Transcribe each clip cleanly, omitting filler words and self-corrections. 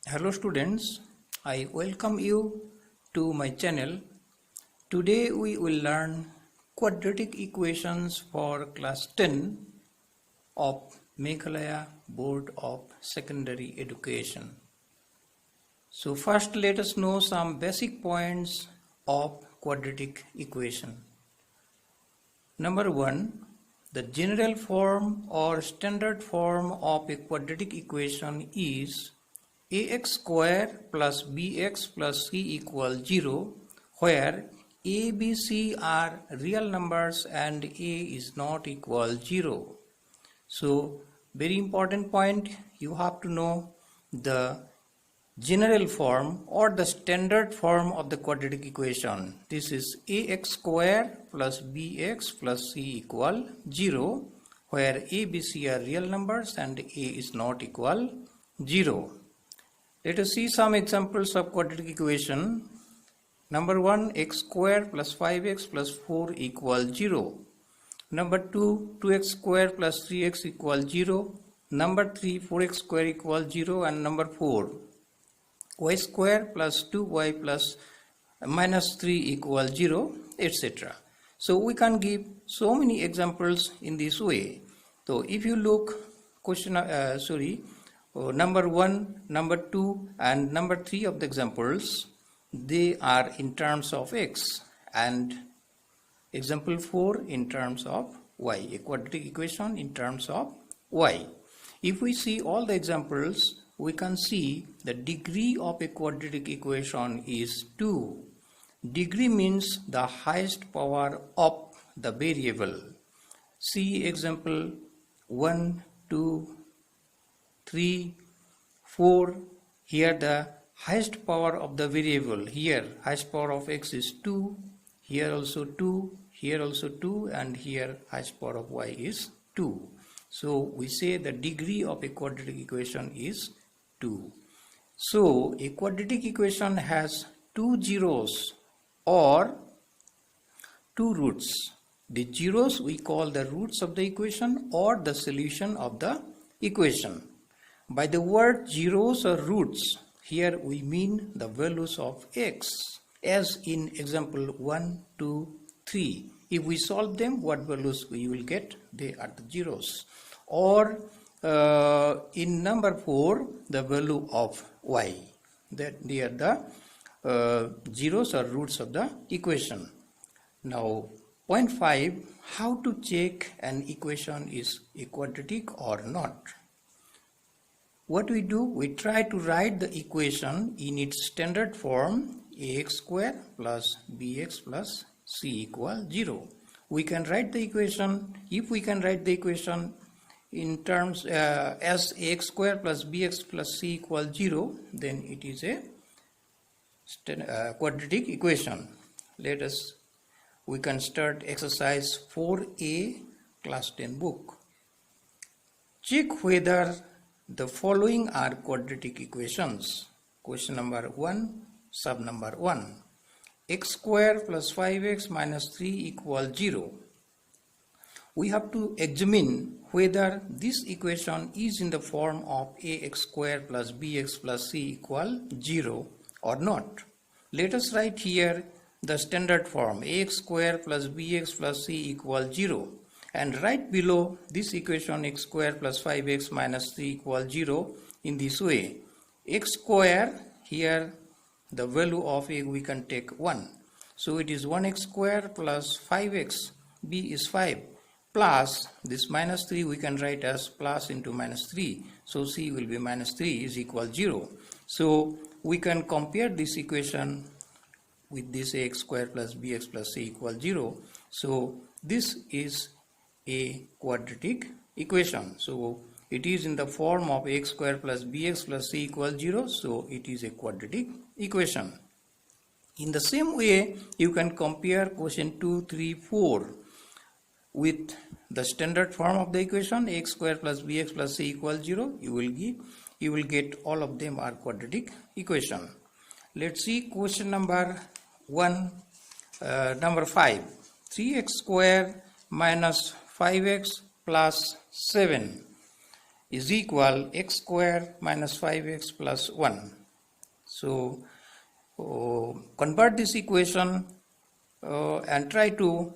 Hello students, I welcome you to my channel. Today we will learn quadratic equations for class 10 of Meghalaya Board of Secondary Education. So first let us know some basic points of quadratic equation. Number 1, the general form or standard form of a quadratic equation is ax square plus bx plus c equals 0, where a, b, c are real numbers and a is not equal 0. So very important point, you have to know the general form or the standard form of the quadratic equation. This is ax square plus bx plus c equal 0, where a, b, c are real numbers and a is not equal 0. Let us see some examples of quadratic equation. Number 1, x square plus 5x plus 4 equals 0. Number 2, 2x square plus 3x equals 0. Number 3, 4x square equals 0. And number 4, y square plus 2y plus minus 3 equals 0, etc. So we can give so many examples in this way. So if you look number 1, number 2 and number 3 of the examples, they are in terms of x, and example 4 in terms of y, a quadratic equation in terms of y. If we see all the examples, we can see the degree of a quadratic equation is 2. Degree means the highest power of the variable. See example 1, 2, 3, 4. Here the highest power of the variable, here highest power of x is 2, here also 2, here also 2, and here highest power of y is 2. So we say the degree of a quadratic equation is 2. So a quadratic equation has two zeros or two roots. The zeros we call the roots of the equation or the solution of the equation. By the word zeros or roots, here we mean the values of x, as in example 1, 2, 3. If we solve them, what values we will get? They are the zeros. Or in number 4, the value of y. That they are the zeros or roots of the equation. Now, point 5, how to check an equation is a quadratic or not. What we do, we try to write the equation in its standard form, ax square plus bx plus c equal 0. We can write the equation, if we can write the equation in terms as ax square plus bx plus c equal 0, then it is a quadratic equation. We can start exercise 4a, class 10 book. Check whether the following are quadratic equations. Question number 1, sub number 1. X square plus 5x minus 3 equals 0. We have to examine whether this equation is in the form of ax square plus bx plus c equal 0 or not. Let us write here the standard form, ax square plus bx plus c equals 0. And right below this equation, x square plus 5x minus 3 equals 0 in this way. X square, here the value of a we can take 1. So it is 1x square plus 5x, b is 5, plus this minus 3 we can write as plus into minus 3. So c will be minus 3 is equal 0. So we can compare this equation with this ax square plus bx plus c equal 0. So this is a quadratic equation. So it is in the form of x square plus bx plus c equals 0. So it is a quadratic equation. In the same way, you can compare question 2, 3, 4 with the standard form of the equation x square plus bx plus c equals 0. You will get all of them are quadratic equation. Let's see question number 1, number 5. 3x square minus 5x plus 7. is equal x square minus 5x plus 1. So convert this equation and try to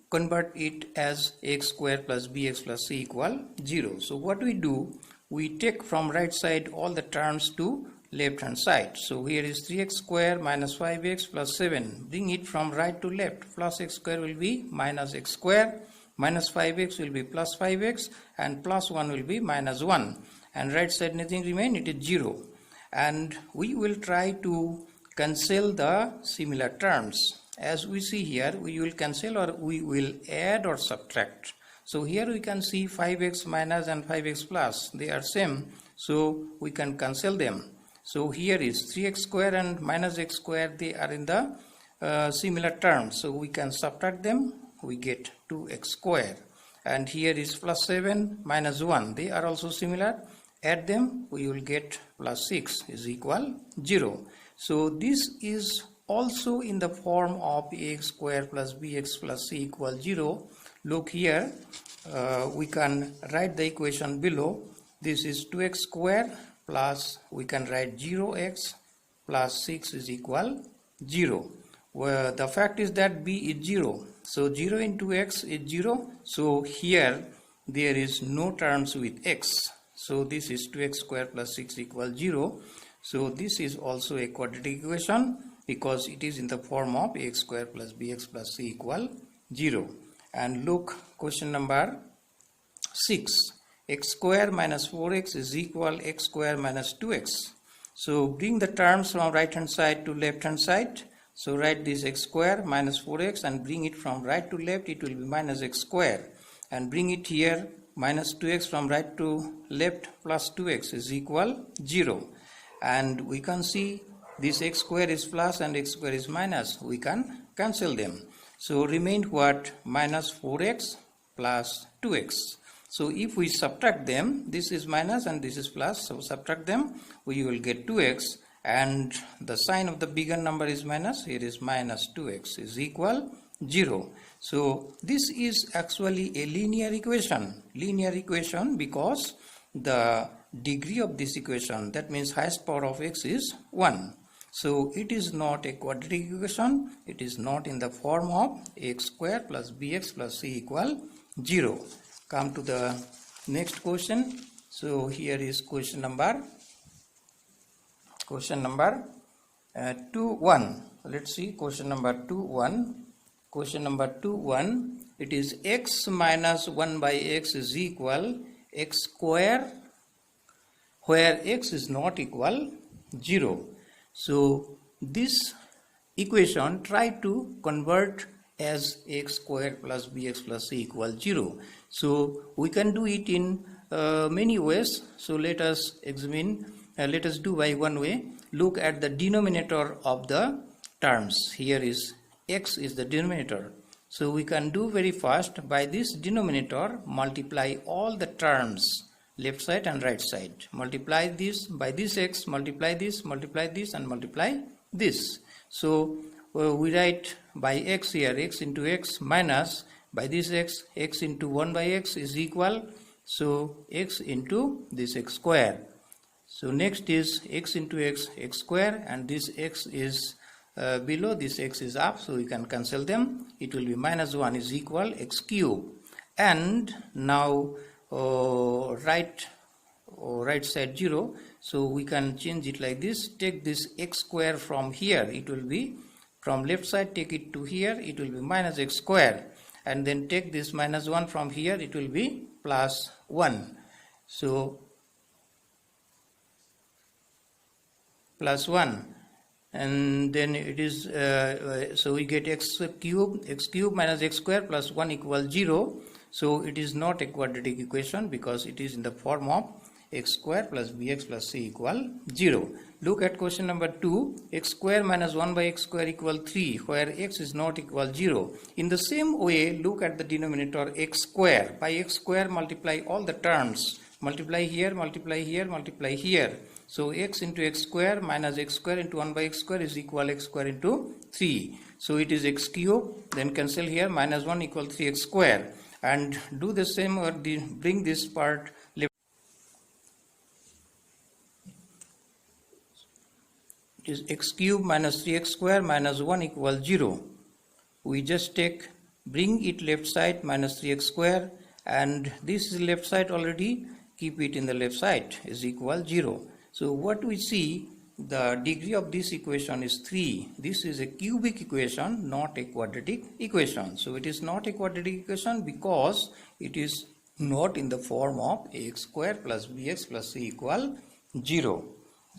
convert it as x square plus bx plus c equal 0. So what we do, we take from right side all the terms to left hand side. So here is 3x square minus 5x plus 7. Bring it from right to left. Plus x square will be minus x square, minus 5x will be plus 5x, and plus 1 will be minus 1. And right side nothing remain, it is 0. And we will try to cancel the similar terms. As we see here, we will cancel or we will add or subtract. So here we can see 5x minus and 5x plus, they are same, so we can cancel them. So here is 3x square and minus x square, they are in the similar terms, so we can subtract them, we get 2x square. And here is plus 7 minus 1, they are also similar, add them, we will get plus 6 is equal 0. So this is also in the form of ax square plus bx plus c equal 0. Look here, we can write the equation below. This is 2x square plus we can write 0x plus 6 is equal 0. Well, the fact is that b is 0. So 0 into x is 0. So here there is no terms with x. So this is 2x square plus 6 equal 0. So this is also a quadratic equation because it is in the form of x square plus bx plus c equal 0. And look, question number 6. X square minus 4x is equal x square minus 2x. So bring the terms from right hand side to left hand side. So write this x square minus 4x and bring it from right to left, it will be minus x square. And bring it here, minus 2x from right to left plus 2x is equal 0. And we can see this x square is plus and x square is minus, we can cancel them. So remain what? Minus 4x plus 2x. So if we subtract them, this is minus and this is plus, so subtract them, we will get 2x, and the sign of the bigger number is minus, here is minus 2x is equal 0. So this is actually a linear equation because the degree of this equation, that means highest power of x is 1. So it is not a quadratic equation, it is not in the form of x square plus bx plus c equal 0. Come to the next question. So here is question number 2-1. Let's see question number 2-1. Question number 2-1. It is x minus 1 by x is equal x square, where x is not equal 0. So this equation try to convert as x square plus bx plus c equal 0. So we can do it in many ways. So let us examine, let us do by one way. Look at the denominator of the terms. Here is x is the denominator. So we can do very fast. By this denominator, multiply all the terms, left side and right side. Multiply this by this x, multiply this, and multiply this. So we write by x here, x into x minus by this x, x into 1 by x is equal, so x into this x square. So next is x into x, x square, and this x is below, this x is up, so we can cancel them. It will be minus 1 is equal x cube. And now right side 0, so we can change it like this. Take this x square from here, it will be from left side, take it to here, it will be minus x square, and then take this minus 1 from here, it will be plus 1. So plus 1, and then it is so we get x cube minus x square plus 1 equals 0. So it is not a quadratic equation because it is in the form of x square plus bx plus c equal 0. Look at question number 2. X square minus 1 by x square equal 3, where x is not equal 0. In the same way, look at the denominator x square. By x square, multiply all the terms. Multiply here, multiply here, multiply here. So x into x square minus x square into 1 by x square is equal x square into 3. So it is x cube, then cancel here, minus 1 equal 3x square. And do the same, or bring this part left. is x cube minus 3x square minus 1 equals 0. We just bring it left side, minus 3x square, and this is left side already, keep it in the left side, is equal 0. So what we see, the degree of this equation is 3. This is a cubic equation, not a quadratic equation. So it is not a quadratic equation because it is not in the form of ax square plus bx plus c equal 0.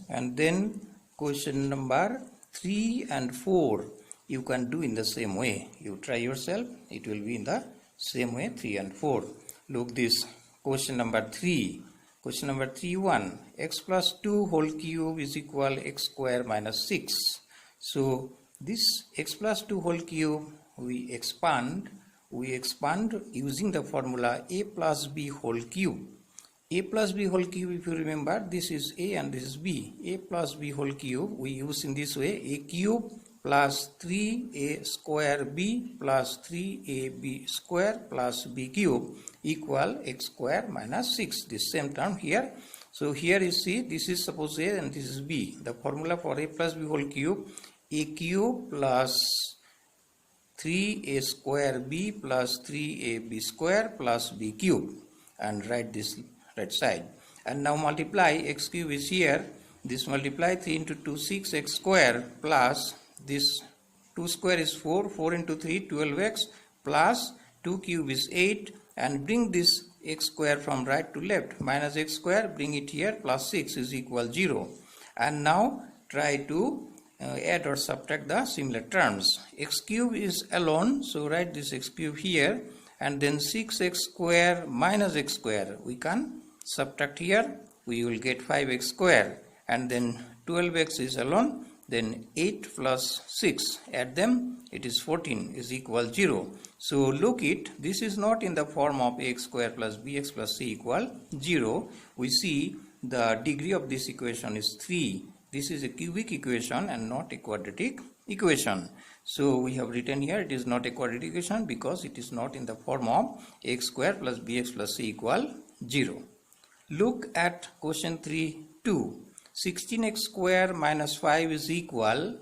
And then question number 3 and 4 you can do in the same way. You try yourself, it will be in the same way, 3 and 4. Look this question number 3. Question number 3.1, x plus 2 whole cube is equal x square minus 6. So this x plus 2 whole cube we expand using the formula a plus b whole cube. A plus b whole cube, if you remember, this is a and this is b. A plus b whole cube we use in this way, a cube plus 3a square b plus 3ab square plus b cube equal x square minus 6. This same term here. So here you see, this is suppose a and this is b. The formula for a plus b whole cube, a cube plus 3a square b plus 3ab square plus b cube, and write this right side. And now multiply, x cube is here, this multiply 3 into 2 6x square plus this 2 square is 4, 4 into 3 12x plus 2 cube is 8, and bring this x square from right to left, minus x square, bring it here, plus 6 is equal 0. And now try to add or subtract the similar terms. X cube is alone, so write this x cube here, and then 6x square minus x square we can subtract here, we will get 5x square, and then 12x is alone, then 8 plus 6, add them, it is 14 is equal 0. So look it, this is not in the form of x square plus bx plus c equal 0. We see the degree of this equation is 3. This is a cubic equation and not a quadratic equation. So we have written here it is not a quadratic equation because it is not in the form of x square plus bx plus c equal 0. Look at question 3.2. 16x square minus 5 is equal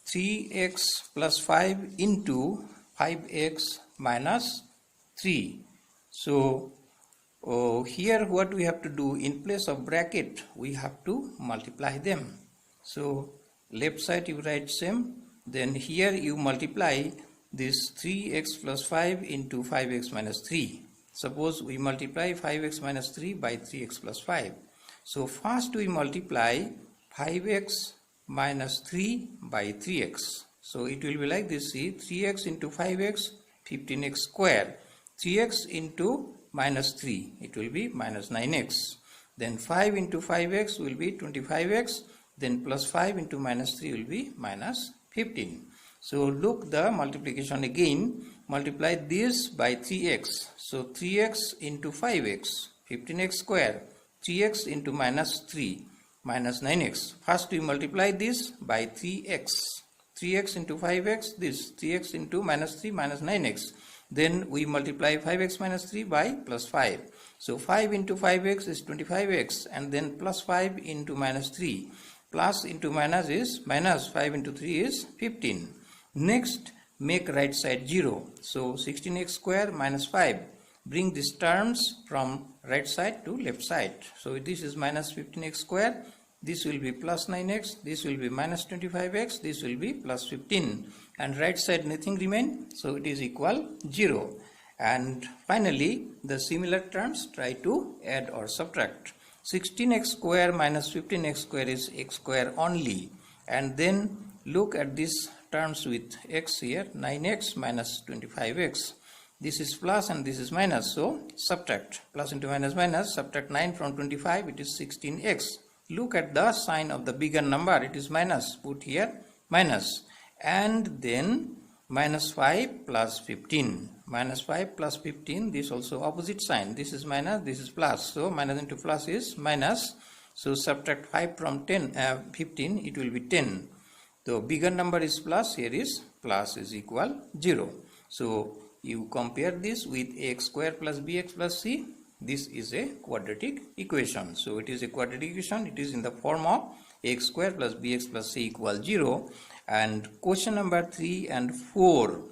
3x plus 5 into 5x minus 3. So here what we have to do, in place of bracket we have to multiply them. So left side you write same, then here you multiply this 3x plus 5 into 5x minus 3. Suppose we multiply 5x minus 3 by 3x plus 5. So first we multiply 5x minus 3 by 3x. So it will be like this, see, 3x into 5x, 15x square. 3x into minus 3, it will be minus 9x. Then 5 into 5x will be 25x. Then plus 5 into minus 3 will be minus 15. So look the multiplication again. Multiply this by 3x. So 3x into 5x, 15x square. 3x into minus 3, minus 9x. First we multiply this by 3x. 3x into 5x, this 3x into minus 3 minus 9x. Then we multiply 5x minus 3 by plus 5. So 5 into 5x is 25x, and then plus 5 into minus 3. Plus into minus is minus, 5 into 3 is 15. Next, make right side 0. So 16x square minus 5. Bring these terms from right side to left side. So this is minus 15x square. This will be plus 9x. This will be minus 25x. This will be plus 15. And right side nothing remain. So it is equal 0. And finally, the similar terms try to add or subtract. 16x square minus 15x square is x square only. And then look at these terms with x here. 9x minus 25x. This is plus and this is minus, so subtract. Plus into minus minus, subtract 9 from 25, it is 16x. Look at the sign of the bigger number, it is minus. Put here minus. And then minus 5 plus 15. Minus 5 plus 15, this also opposite sign. This is minus, this is plus. So minus into plus is minus. So subtract 5 from 15, it will be 10. The bigger number is plus, here is plus is equal 0. So you compare this with ax square plus bx plus c. This is a quadratic equation. So it is a quadratic equation. It is in the form of x square plus bx plus c equals 0. And question number 3 and 4,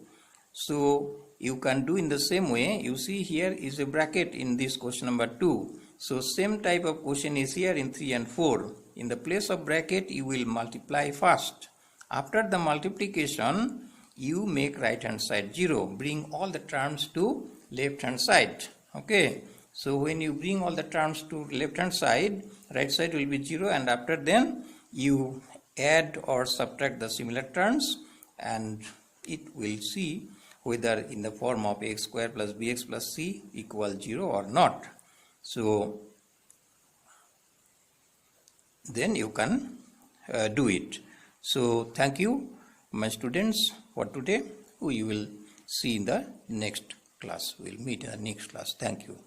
so you can do in the same way. You see here is a bracket in this question number 2. So same type of question is here in 3 and 4. In the place of bracket, you will multiply first. After the multiplication, you make right hand side 0. Bring all the terms to left hand side. Okay. So when you bring all the terms to left hand side, right side will be 0, and after then you add or subtract the similar terms, and it will see whether in the form of x square plus bx plus c equals 0 or not. So then you can do it. So thank you, my students, for today. We will see in the next class. We will meet in the next class. Thank you.